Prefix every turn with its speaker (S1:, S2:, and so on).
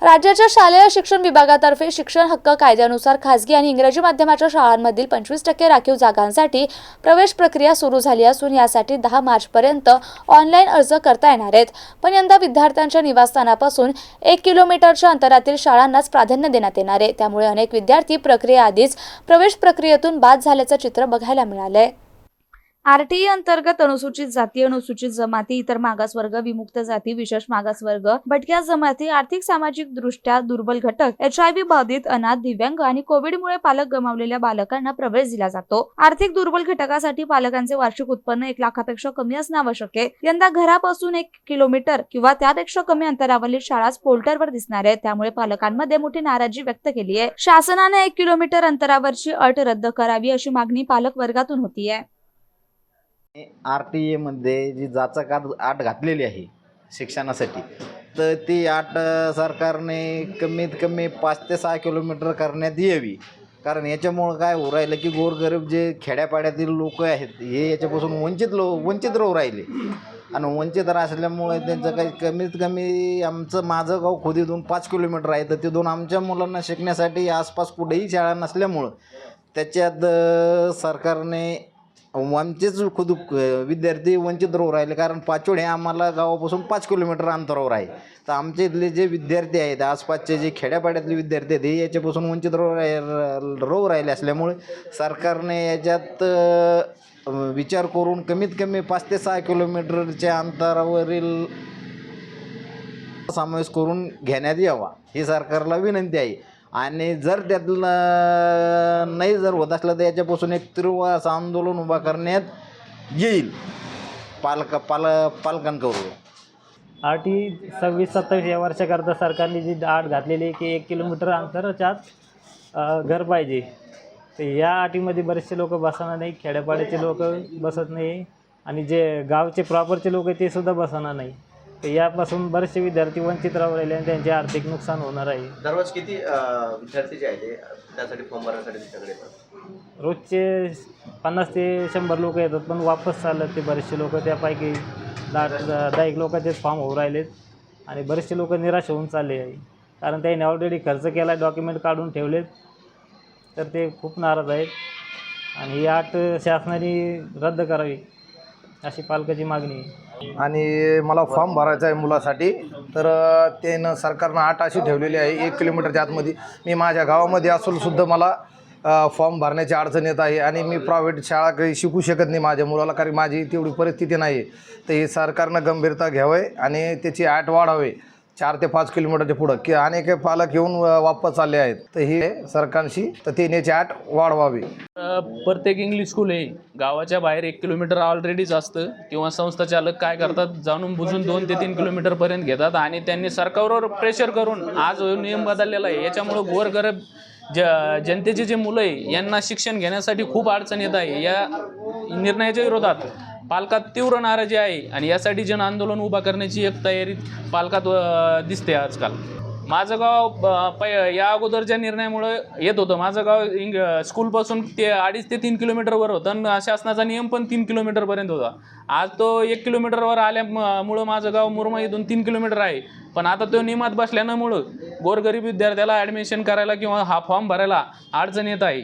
S1: राज्याच्या शालेय शिक्षण विभागातर्फे शिक्षण हक्क कायद्यानुसार खासगी आणि इंग्रजी माध्यमाच्या शाळांमधील 25% राखीव जागांसाठी प्रवेश प्रक्रिया सुरू झाली असून यासाठी 10 मार्चपर्यंत ऑनलाईन अर्ज करता येणार आहेत. पण यंदा विद्यार्थ्यांच्या निवासस्थानापासून 1 किलोमीटरच्या अंतरातील शाळांनाच प्राधान्य देण्यात येणार आहे. त्यामुळे अनेक विद्यार्थी प्रक्रियेआधीच प्रवेश प्रक्रियेतून बाद झाल्याचं चित्र बघायला मिळालंय. आरटीई अंतर्गत अनुसूचित जाती, अनुसूचित जमाती, इतर मागासवर्ग, विमुक्त जाती, विशेष मागासवर्ग, भटक्या जमाती, आर्थिक सामाजिक दृष्ट्या दुर्बल घटक, HIV बाधित, अनाथ, दिव्यांग आणि कोविडमुळे पालक गमावलेल्या बालकांना प्रवेश दिला जातो. आर्थिक दुर्बल घटकासाठी पालकांचे वार्षिक उत्पन्न 1 लाखापेक्षा कमी असणे आवश्यक आहे. यंदा घरापासून 1 किलोमीटर किंवा त्यापेक्षा कमी अंतरावरील शाळाच पोर्टलवर दिसणार आहे. त्यामुळे पालकांमध्ये मोठी नाराजी व्यक्त केली आहे. शासनाने 1 किलोमीटर अंतरावरची अट रद्द करावी अशी मागणी पालक वर्गातून होतीये.
S2: RTE मध्ये जी जाचक अट घातलेली आहे शिक्षणासाठी, तर ती अट सरकारने कमीत कमी 5 ते 6 किलोमीटर करण्यात यावी. कारण याच्यामुळं काय होऊ राहिलं की गोरगरीब जे खेड्यापाड्यातील लोक आहेत हे याच्यापासून वंचित राहू राहिले. आणि वंचित असल्यामुळे त्यांचं काही कमीत कमी माझं गाव खोदीतून 5 किलोमीटर आहे, तर तिथून आमच्या मुलांना शिकण्यासाठी आसपास कुठेही शाळा नसल्यामुळं त्याच्यात सरकारने आमचेच खुद विद्यार्थी वंचित राहू राहिले. कारण पाचोड हे आम्हाला गावापासून 5 किलोमीटर अंतरावर आहे. तर आमच्या इथले जे विद्यार्थी आहेत, आसपासचे जे खेड्यापाड्यातले विद्यार्थी आहेत, हे याच्यापासून वंचित राहू राहिले असल्यामुळे सरकारने याच्यात विचार करून कमीत कमी 5 ते 6 किलोमीटरच्या अंतरावरील समावेश करून घेण्यात यावा ही सरकारला विनंती आहे. आणि जर त्यातलं नाही जर होत असलं तर याच्यापासून एक तीव्र असं आंदोलन उभा करण्यात येईल पालकांकडून.
S3: RTE 26-27 या वर्षाकरता सरकारने जी अट घातलेली आहे की 1 किलोमीटर अंतराच्याच घर पाहिजे. तर या अटीमध्ये बरेचसे लोक बसणार नाही, खेड्यापाड्याचे लोक बसत नाही आणि जे गावचे प्रॉपरचे लोक ते सुद्धा बसणार नाही. तर यापासून बरेचसे विद्यार्थी वंचित राहू राहिले आणि त्यांचे आर्थिक नुकसान होणार आहे.
S4: दररोज किती विद्यार्थी जे आहेत त्यासाठी फॉर्म भरण्यासाठी तुमच्याकडे येतात?
S3: रोजचे 50 ते 100 लोक येतात, पण वापस चालत ते बरेचसे लोक. त्यापैकी 10 लोकांचेच फॉर्म होऊ राहिलेत आणि बरेचसे लोक निराश होऊन चालले आहे. कारण त्यांनी ऑलरेडी खर्च केला, डॉक्युमेंट काढून ठेवलेत, तर ते खूप नाराज आहेत आणि ही अट शासनाने रद्द करावी अशी पालकाची मागणी आहे.
S5: आणि मला फॉर्म भरायचा आहे मुलासाठी, तर त्यानं सरकारनं अट अशी ठेवलेली आहे 1 किलोमीटरच्या आतमध्ये. मी माझ्या गावामध्ये असूनसुद्धा मला फॉर्म भरण्याची अडचण येत आहे आणि मी प्रायव्हेट शाळा काही शिकू शकत नाही माझ्या मुलाला, कारण माझी तेवढी परिस्थिती नाही आहे. तर हे सरकारनं गंभीरता घ्यावे आणि त्याची अट वाढावे 4 ते 5 किलोमीटरच्या पुढं, की अनेक पालक येऊन वापस चालले आहेत. तर हे सरकारशी तर त्याची अट वाढवावी.
S6: प्रत्येक इंग्लिश स्कूल हे गावाच्या बाहेर 1 किलोमीटर ऑलरेडीच असतं, किंवा संस्था चालक काय करतात, जाणून बुजून 2 ते 3 किलोमीटरपर्यंत घेतात आणि त्यांनी सरकारवर प्रेशर करून आज नियम बदललेला आहे. याच्यामुळं गोरगरीब जनतेचे जे मुलं आहे यांना शिक्षण घेण्यासाठी खूप अडचण येत आहे. या निर्णयाच्या विरोधात पालकात तीव्र नाराजी आहे आणि यासाठी जन आंदोलन उभा करण्याची एक तयारी पालकात दिसते आजकाल. माझं गाव या अगोदरच्या निर्णयामुळे येत होतं. माझं गाव स्कूलपासून ते 2.5 ते 3 किलोमीटरवर होतं आणि शासनाचा नियम पण 3 किलोमीटरपर्यंत होता. आज तो 1 किलोमीटरवर आल्यामुळं माझं गाव मुरमा इथून 3 किलोमीटर आहे. पण आता तो नियमात बसल्यामुळं गोरगरीब विद्यार्थ्याला ॲडमिशन करायला किंवा हा फॉर्म भरायला अडचण येत आहे.